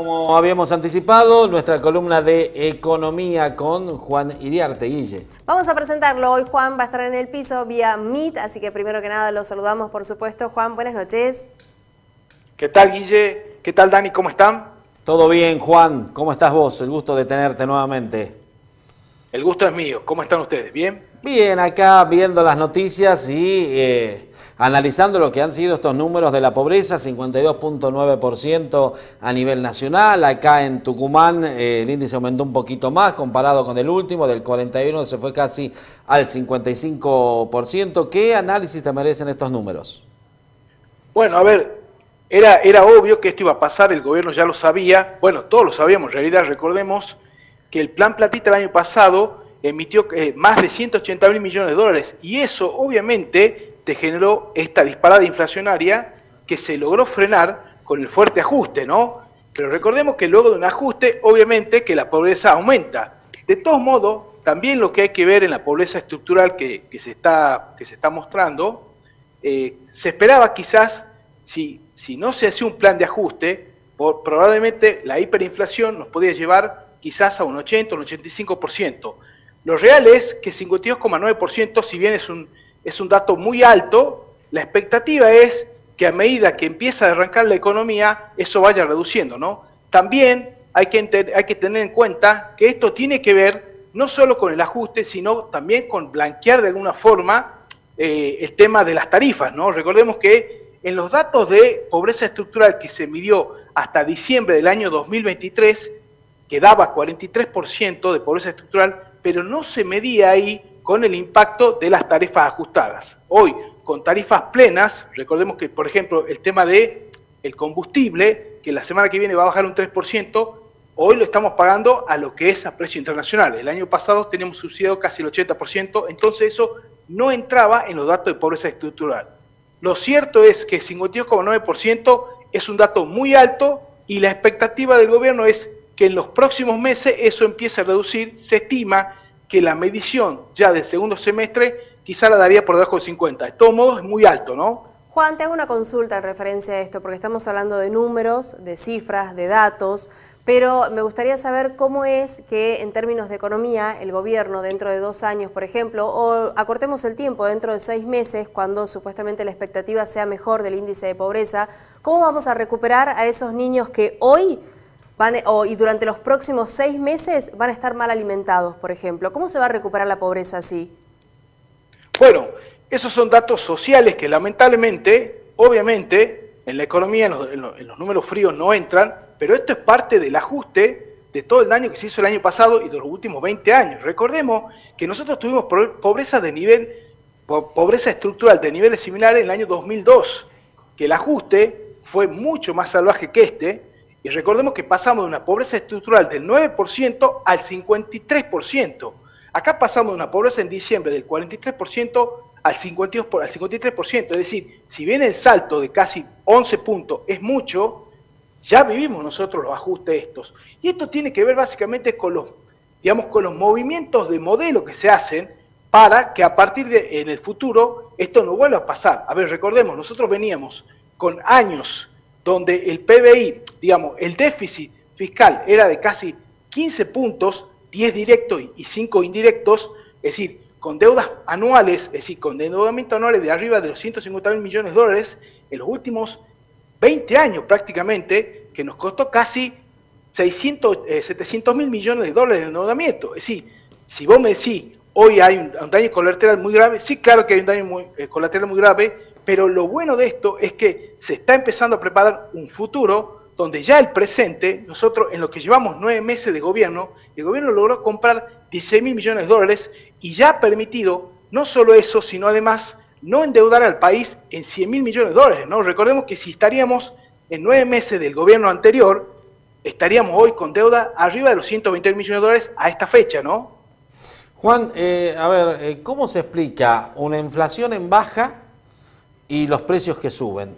Como habíamos anticipado, nuestra columna de economía con Juan Iriarte. Guille. Vamos a presentarlo. Hoy Juan va a estar en el piso vía Meet, así que primero que nada lo saludamos, por supuesto. Juan, buenas noches. ¿Qué tal, Guille? ¿Qué tal, Dani? ¿Cómo están? Todo bien, Juan. ¿Cómo estás vos? El gusto de tenerte nuevamente. El gusto es mío. ¿Cómo están ustedes? ¿Bien? Bien, acá viendo las noticias y analizando lo que han sido estos números de la pobreza, 52.9% a nivel nacional. Acá en Tucumán el índice aumentó un poquito más comparado con el último, del 41 se fue casi al 55%. ¿Qué análisis te merecen estos números? Bueno, a ver, era obvio que esto iba a pasar, el gobierno ya lo sabía. Bueno, todos lo sabíamos, en realidad recordemos que el Plan Platita el año pasado emitió más de 180.000 millones de dólares y eso obviamente te generó esta disparada inflacionaria que se logró frenar con el fuerte ajuste, ¿no? Pero recordemos que luego de un ajuste, obviamente que la pobreza aumenta. De todos modos, también lo que hay que ver en la pobreza estructural que se está mostrando, se esperaba quizás, si no se hacía un plan de ajuste, probablemente la hiperinflación nos podía llevar quizás a un 80 o un 85%. Lo real es que 52,9%, si bien es un dato muy alto, la expectativa es que a medida que empieza a arrancar la economía, eso vaya reduciendo, ¿no? También hay que tener en cuenta que esto tiene que ver no solo con el ajuste, sino también con blanquear de alguna forma el tema de las tarifas, ¿no? Recordemos que en los datos de pobreza estructural que se midió hasta diciembre del año 2023, que daba 43% de pobreza estructural, pero no se medía ahí con el impacto de las tarifas ajustadas. Hoy, con tarifas plenas, recordemos que, por ejemplo, el tema de el combustible, que la semana que viene va a bajar un 3%, hoy lo estamos pagando a lo que es a precio internacional. El año pasado teníamos subsidiado casi el 80%, entonces eso no entraba en los datos de pobreza estructural. Lo cierto es que 52,9% es un dato muy alto y la expectativa del gobierno es que en los próximos meses eso empiece a reducir. Se estima que la medición ya del segundo semestre quizá la daría por debajo de 50. De todos modos es muy alto, ¿no? Juan, te hago una consulta en referencia a esto, porque estamos hablando de números, de cifras, de datos, pero me gustaría saber cómo es que en términos de economía el gobierno dentro de 2 años, por ejemplo, o acortemos el tiempo dentro de 6 meses, cuando supuestamente la expectativa sea mejor del índice de pobreza, ¿cómo vamos a recuperar a esos niños que hoy y durante los próximos 6 meses van a estar mal alimentados, por ejemplo? ¿Cómo se va a recuperar la pobreza así? Bueno, esos son datos sociales que lamentablemente, obviamente, en la economía, en los números fríos no entran, pero esto es parte del ajuste de todo el daño que se hizo el año pasado y de los últimos 20 años. Recordemos que nosotros tuvimos pobreza estructural de niveles similares en el año 2002, que el ajuste fue mucho más salvaje que este. Y recordemos que pasamos de una pobreza estructural del 9% al 53%. Acá pasamos de una pobreza en diciembre del 43% al 53%. Es decir, si bien el salto de casi 11 puntos es mucho, ya vivimos nosotros los ajustes estos. Y esto tiene que ver básicamente con los movimientos de modelo que se hacen para que a partir de en el futuro esto no vuelva a pasar. A ver, recordemos, nosotros veníamos con años donde el PBI, el déficit fiscal era de casi 15 puntos, 10 directos y 5 indirectos, es decir, con deudas anuales, es decir, con endeudamiento anuales de arriba de los 150.000 millones de dólares en los últimos 20 años prácticamente, que nos costó casi 700.000 millones de dólares de endeudamiento. Es decir, si vos me decís, hoy hay un daño colateral muy grave, sí, claro que hay un daño colateral muy grave, pero lo bueno de esto es que se está empezando a preparar un futuro donde ya el presente, nosotros en lo que llevamos 9 meses de gobierno, el gobierno logró comprar 16.000 millones de dólares y ya ha permitido no solo eso, sino además no endeudar al país en 100.000 millones de dólares, ¿no? Recordemos que si estaríamos en 9 meses del gobierno anterior, estaríamos hoy con deuda arriba de los 120.000 millones de dólares a esta fecha, ¿no? Juan, ¿cómo se explica una inflación en baja y los precios que suben?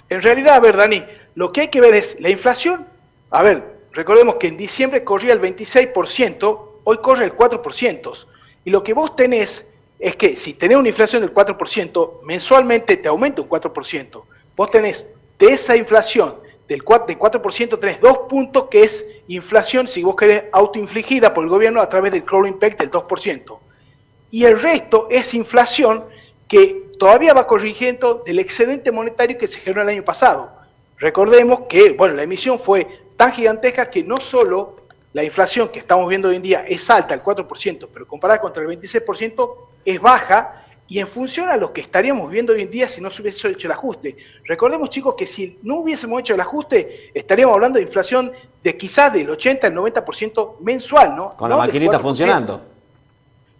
En realidad, a ver, Dani, lo que hay que ver es la inflación. A ver, recordemos que en diciembre corría el 26%, hoy corre el 4%. Y lo que vos tenés es que si tenés una inflación del 4%, mensualmente te aumenta un 4%. Vos tenés de esa inflación de 4% tenés 2 puntos, que es inflación, si vos querés, autoinfligida por el gobierno a través del crawling peg del 2%. Y el resto es inflación que todavía va corrigiendo del excedente monetario que se generó el año pasado. Recordemos que, bueno, la emisión fue tan gigantesca que no solo la inflación que estamos viendo hoy en día es alta, el 4%, pero comparada contra el 26% es baja, y en función a lo que estaríamos viendo hoy en día si no se hubiese hecho el ajuste. Recordemos, chicos, que si no hubiésemos hecho el ajuste, estaríamos hablando de inflación de quizás del 80 al 90% mensual, ¿no? Con la maquinita funcionando.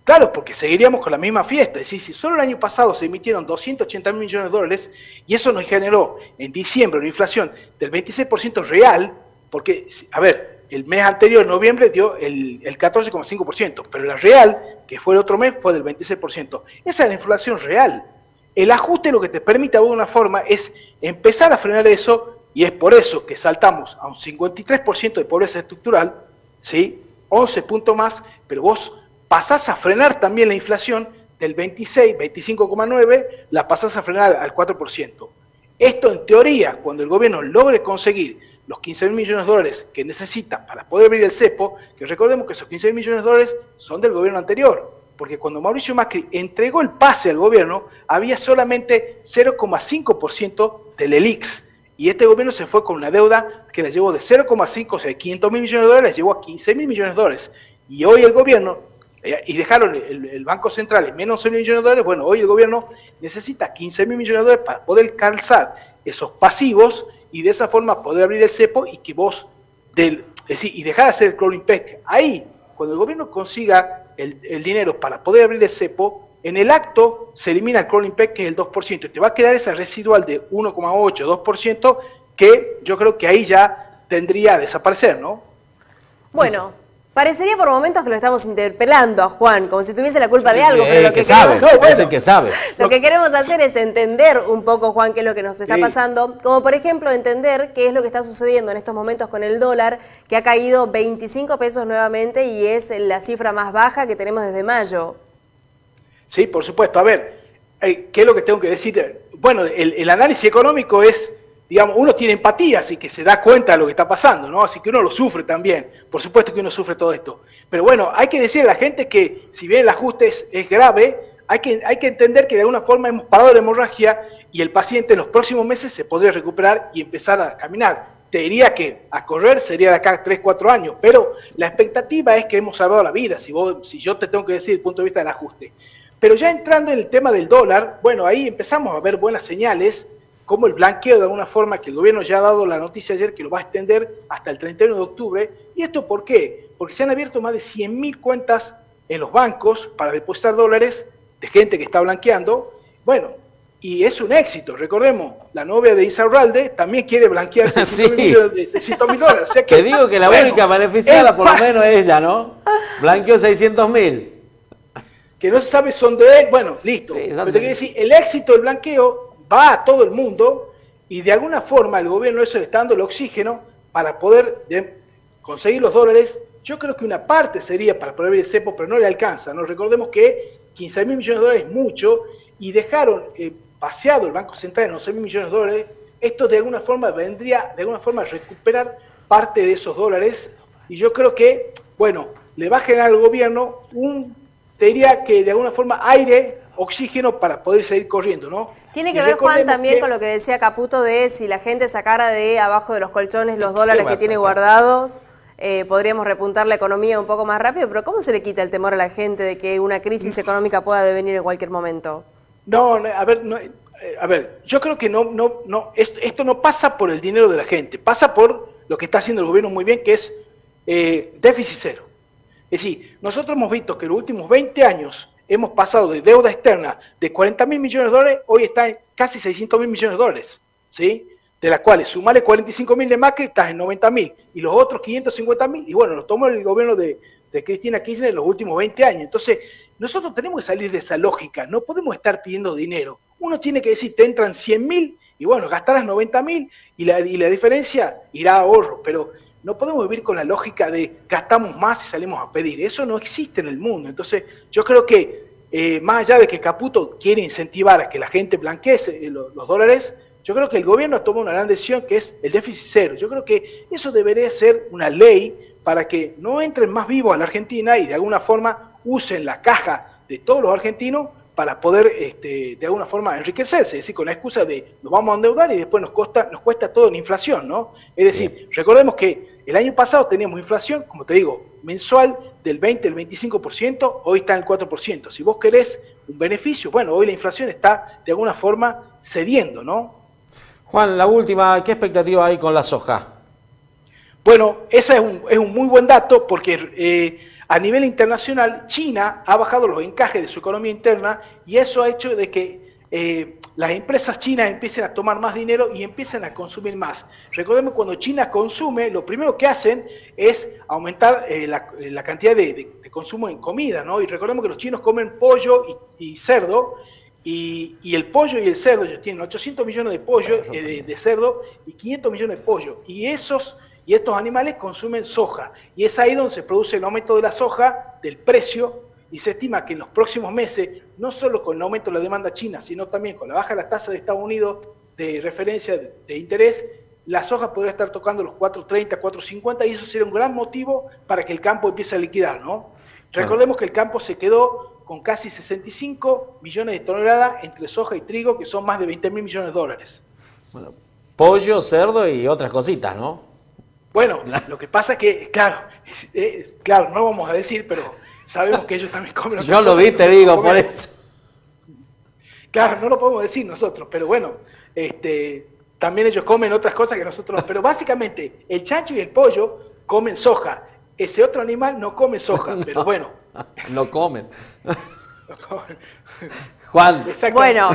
Claro, porque seguiríamos con la misma fiesta. Es decir, si solo el año pasado se emitieron 280 mil millones de dólares y eso nos generó en diciembre una inflación del 26% real, porque, a ver, el mes anterior, noviembre, dio el 14,5%, pero la real, que fue el otro mes, fue del 26%. Esa es la inflación real. El ajuste lo que te permite de alguna forma es empezar a frenar eso, y es por eso que saltamos a un 53% de pobreza estructural, ¿sí? 11 puntos más, pero vos pasás a frenar también la inflación del 26, 25,9, la pasás a frenar al 4%. Esto, en teoría, cuando el gobierno logre conseguir los 15 mil millones de dólares que necesita para poder abrir el cepo, que recordemos que esos 15 mil millones de dólares son del gobierno anterior, porque cuando Mauricio Macri entregó el pase al gobierno, había solamente 0,5% del ELIX, y este gobierno se fue con una deuda que la llevó de 0,5, o sea, 500 mil millones de dólares, llevó a 15 mil millones de dólares, y hoy el gobierno, y dejaron el Banco Central en menos 11 mil millones de dólares, bueno, hoy el gobierno necesita 15 mil millones de dólares para poder calzar esos pasivos, y de esa forma poder abrir el cepo y que vos, es decir, y dejar de hacer el crawling peg. Ahí, cuando el gobierno consiga el dinero para poder abrir el cepo, en el acto se elimina el crawling peg, que es el 2%, y te va a quedar esa residual de 1,8, 2%, que yo creo que ahí ya tendría a desaparecer, ¿no? Bueno, parecería por momentos que lo estamos interpelando a Juan, como si tuviese la culpa de algo, pero lo que sabe, queremos, es el que sabe. Lo que queremos hacer es entender un poco, Juan, qué es lo que nos está pasando, como por ejemplo entender qué es lo que está sucediendo en estos momentos con el dólar, que ha caído 25 pesos nuevamente y es la cifra más baja que tenemos desde mayo. Sí, por supuesto. A ver, ¿qué es lo que tengo que decir? Bueno, el análisis económico es, digamos, uno tiene empatía, así que se da cuenta de lo que está pasando, ¿no? Así que uno lo sufre también. Por supuesto que uno sufre todo esto. Pero bueno, hay que decirle a la gente que si bien el ajuste es grave, hay que entender que de alguna forma hemos parado la hemorragia y el paciente en los próximos meses se podría recuperar y empezar a caminar. Te diría que a correr sería de acá 3, 4 años, pero la expectativa es que hemos salvado la vida, si yo te tengo que decir el punto de vista del ajuste. Pero ya entrando en el tema del dólar, bueno, ahí empezamos a ver buenas señales, como el blanqueo de alguna forma, que el gobierno ya ha dado la noticia ayer que lo va a extender hasta el 31 de octubre. ¿Y esto por qué? Porque se han abierto más de 100.000 cuentas en los bancos para depositar dólares de gente que está blanqueando. Bueno, y es un éxito. Recordemos, la novia de Isaurralde también quiere blanquear 600.000 dólares. O sea que, te digo que la única beneficiada por lo menos es ella, ¿no? Blanqueó 600.000. Que no se sabe son de él. Bueno, listo. Sí, pero te quiero decir, el éxito del blanqueo va a todo el mundo y de alguna forma el gobierno eso le está dando el oxígeno para poder conseguir los dólares. Yo creo que una parte sería para poder abrir el cepo, pero no le alcanza, ¿no? Recordemos que 15 mil millones de dólares es mucho y dejaron vaciado el Banco Central en 11 mil millones de dólares. Esto de alguna forma vendría a recuperar parte de esos dólares y yo creo que, bueno, le va a generar al gobierno te diría que de alguna forma aire, oxígeno para poder seguir corriendo, ¿no? Tiene que ver, Juan, también con lo que decía Caputo de si la gente sacara de abajo de los colchones los dólares que tiene guardados, podríamos repuntar la economía un poco más rápido, pero ¿cómo se le quita el temor a la gente de que una crisis económica pueda devenir en cualquier momento? No, a ver, yo creo que esto no pasa por el dinero de la gente, pasa por lo que está haciendo el gobierno muy bien, que es déficit cero. Es decir, nosotros hemos visto que en los últimos 20 años hemos pasado de deuda externa de 40 mil millones de dólares, hoy está en casi 600 mil millones de dólares, ¿sí? De las cuales sumale 45 mil de Macri, estás en 90 mil, y los otros 550 mil, y bueno, nos tomó el gobierno de Cristina Kirchner en los últimos 20 años. Entonces, nosotros tenemos que salir de esa lógica, no podemos estar pidiendo dinero. Uno tiene que decir, te entran 100 mil, y bueno, gastarás 90 mil, y la diferencia irá a ahorro, pero no podemos vivir con la lógica de gastamos más y salimos a pedir. Eso no existe en el mundo. Entonces, yo creo que más allá de que Caputo quiere incentivar a que la gente blanquee los dólares, Yo creo que el gobierno tomó una gran decisión que es el déficit cero. Yo creo que eso debería ser una ley para que no entren más vivos a la Argentina y de alguna forma usen la caja de todos los argentinos para poder de alguna forma enriquecerse, es decir, con la excusa de nos vamos a endeudar y después nos cuesta todo en inflación, ¿no? Es decir, recordemos que el año pasado teníamos inflación, como te digo, mensual del 20, el 25%, hoy está en el 4%. Si vos querés un beneficio, bueno, hoy la inflación está de alguna forma cediendo, ¿no? Juan, la última, ¿qué expectativa hay con la soja? Bueno, ese es un muy buen dato porque a nivel internacional China ha bajado los encajes de su economía interna y eso ha hecho de que las empresas chinas empiecen a tomar más dinero y empiecen a consumir más. Recordemos cuando China consume, lo primero que hacen es aumentar la cantidad de consumo en comida, ¿no? Y recordemos que los chinos comen pollo y cerdo, y el pollo y el cerdo, ellos tienen 800 millones de pollo, de cerdo y 500 millones de pollo. Y estos animales consumen soja. Y es ahí donde se produce el aumento de la soja, del precio, y se estima que en los próximos meses, no solo con el aumento de la demanda china, sino también con la baja de la tasa de Estados Unidos de referencia de interés, la soja podría estar tocando los 4.30, 4.50, y eso sería un gran motivo para que el campo empiece a liquidar, ¿no? Recordemos que el campo se quedó con casi 65 millones de toneladas entre soja y trigo, que son más de 20.000 millones de dólares. Bueno, pollo, cerdo y otras cositas, ¿no? Bueno, lo que pasa es que, claro, no vamos a decir, pero sabemos que ellos también comen. Yo lo vi, te digo, por eso. Claro, no lo podemos decir nosotros, pero bueno, también ellos comen otras cosas que nosotros no. Pero básicamente, el chancho y el pollo comen soja. Ese otro animal no come soja, no, pero bueno. No comen. Juan. Bueno,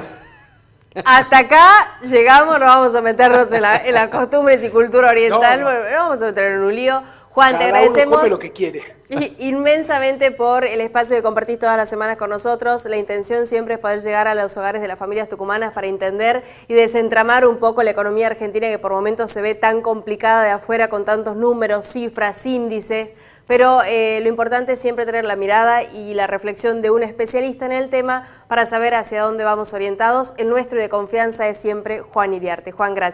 hasta acá llegamos, no vamos a meternos en las costumbres y cultura oriental, no vamos a meter en un lío. Juan, te agradecemos come lo que quiere. Inmensamente por el espacio que compartís todas las semanas con nosotros. La intención siempre es poder llegar a los hogares de las familias tucumanas para entender y desentramar un poco la economía argentina, que por momentos se ve tan complicada de afuera con tantos números, cifras, índices. Pero lo importante es siempre tener la mirada y la reflexión de un especialista en el tema para saber hacia dónde vamos orientados. El nuestro y de confianza es siempre Juan Iriarte. Juan, gracias.